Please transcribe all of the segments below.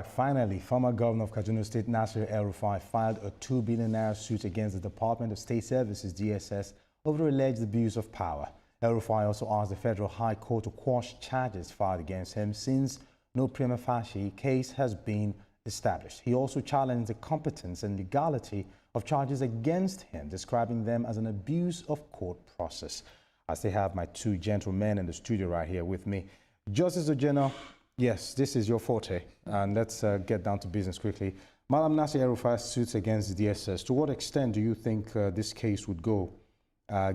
Finally, former governor of Kaduna State, Nasir El-Rufai, filed a ₦2 billion suit against the Department of State Services, DSS, over alleged abuse of power. El-Rufai also asked the Federal High Court to quash charges filed against him since no prima facie case has been established. He also challenged the competence and legality of charges against him, describing them as an abuse of court process. I still have my two gentlemen in the studio right here with me. Justice Ojeno, yes, this is your forte, and let's get down to business quickly. Madam Nasir El-Rufai's suits against the DSS, to what extent do you think this case would go,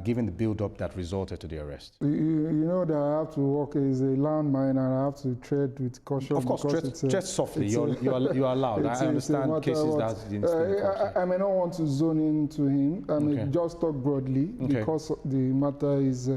given the build-up that resulted to the arrest? You know that I have to walk as a landmine and I have to tread with caution. Of course, tread softly. You are allowed. I understand cases that I may not want to zone into him. I may just talk broadly because the matter is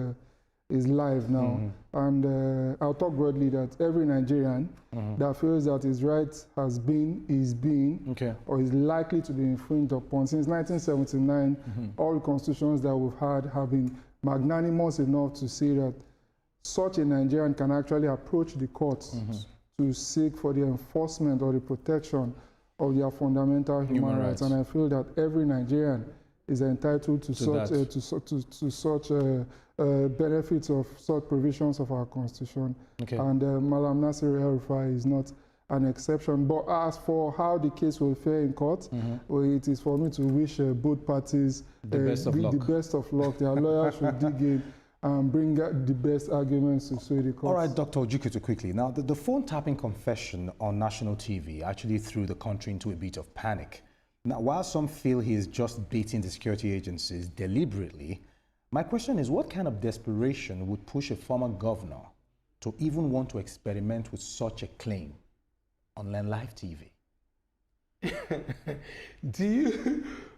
live now. And I'll talk broadly that every Nigerian that feels that his rights has been, is being, or is likely to be infringed upon. Since 1979, all the constitutions that we've had have been magnanimous enough to say that such a Nigerian can actually approach the courts to seek for the enforcement or the protection of their fundamental human rights. And I feel that every Nigerian is entitled to such benefits of such provisions of our constitution. And Madam Nasir El-Rufai is not an exception. But as for how the case will fare in court, well, it is for me to wish both parties the best of luck. Their lawyers should dig in and bring the best arguments to sway the court. All right, Dr. Ojikutu, quickly. Now, the phone tapping confession on national TV actually threw the country into a bit of panic. Now, while some feel he is just beating the security agencies deliberately, my question is, what kind of desperation would push a former governor to even want to experiment with such a claim on live TV?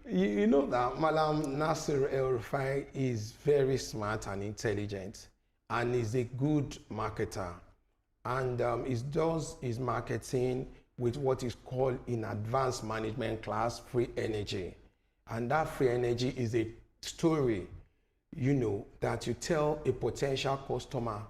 You know that Madam Nasir El-Rufai is very smart and intelligent and is a good marketer, and he does his marketing with what is called in advanced management class free energy. And that free energy is a story, you know, that you tell a potential customer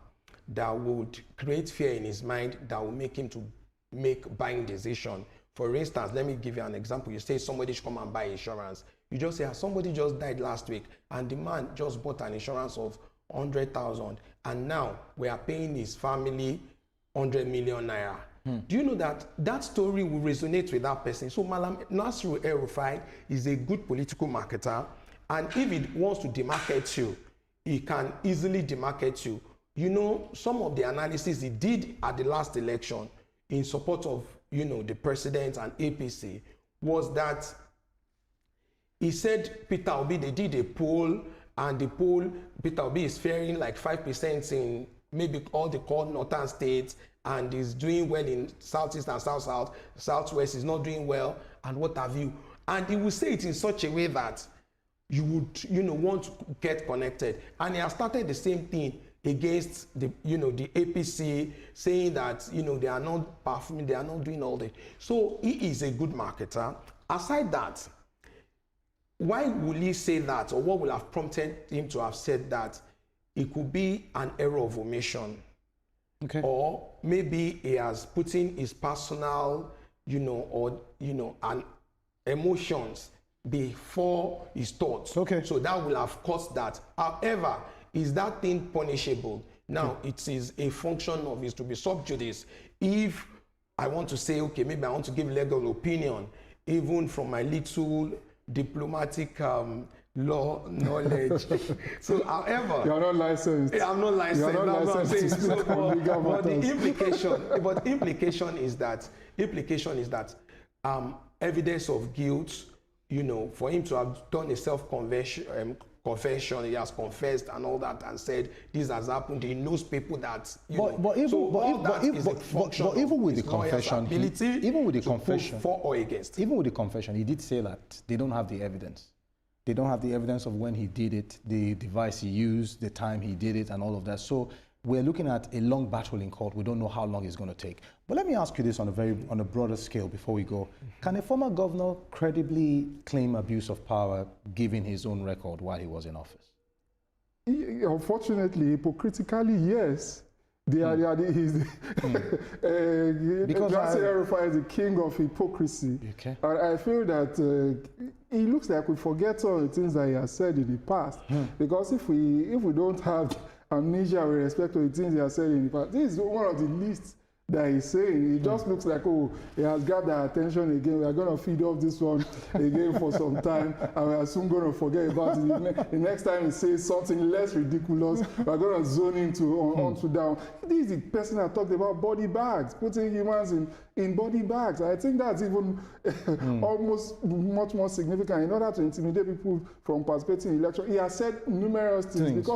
that would create fear in his mind, that will make him to make buying decision. For instance, let me give you an example. You say somebody should come and buy insurance. You just say, somebody just died last week and the man just bought an insurance of 100,000 and now we are paying his family 100 million naira. Do you know that that story will resonate with that person? So Madam Nasir El-Rufai is a good political marketer, and if he wants to demarket you, he can easily demarket you. You know, some of the analysis he did at the last election in support of, you know, the president and APC was that he said Peter Obi, they did a poll, and the poll, Peter Obi is faring like 5% in maybe all the core northern states, and is doing well in southeast and south, southwest is not doing well, and what have you. And he will say it in such a way that you would, you know, want to get connected. And he has started the same thing against the, you know, the APC, saying that, you know, they are not performing, they are not doing all that. So he is a good marketer. Aside that, why will he say that, or what will have prompted him to have said that? It could be an error of omission. Or maybe he has put in his personal, you know, or, you know, and emotions before his thoughts. So that will have caused that. However, is that thing punishable? Now, it is a function of it to be sub judice. If I want to say, okay, maybe I want to give legal opinion, even from my little diplomatic law knowledge. So, however, you are not licensed. I'm not licensed. You are not licensed. But the implication is that evidence of guilt, you know, for him to have done a self-confession, he has confessed and all that, and said this has happened. He knows people that, but even with the confession, for or against. Even with the confession, he did say that they don't have the evidence. They don't have the evidence of when he did it, the device he used, the time he did it, and all of that. So we're looking at a long battle in court. We don't know how long it's going to take. But let me ask you this on a broader scale before we go. Can a former governor credibly claim abuse of power given his own record while he was in office? Unfortunately, hypocritically, yes. Because Nasir El-Rufai is the king of hypocrisy. Okay. And I feel that it looks like we forget all the things that he has said in the past. Because if we don't have amnesia with respect to the things he has said in the past, this is one of the least that he's saying. It just looks like, oh, he has grabbed our attention again. We are going to feed off this one again for some time, and we are soon going to forget about it. The next time he says something less ridiculous, we are going to zone into onto down. This is the person that talked about body bags, putting humans in body bags. I think that's even almost much more significant in order to intimidate people from participating in election. He has said numerous things.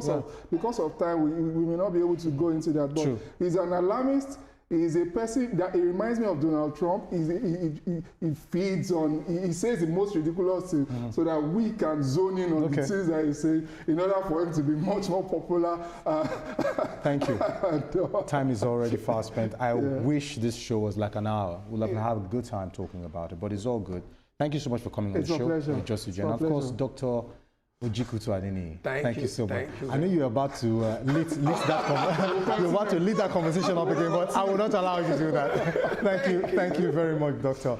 Because of time, we may not be able to go into that. But he's an alarmist. He's a person that, it reminds me of Donald Trump. He feeds on, he says the most ridiculous thing so that we can zone in on the things that he says in order for him to be much more popular. Thank you. Time is already fast spent. I wish this show was like an hour. We'll have a good time talking about it, but it's all good. Thank you so much for coming on the show. It's a pleasure. And of course, Dr. Ojikutu Adeni. Thank you so much. Thank you. I know you're about to lead that conversation up again, but I will not allow you to do that. Thank you very much, Doctor.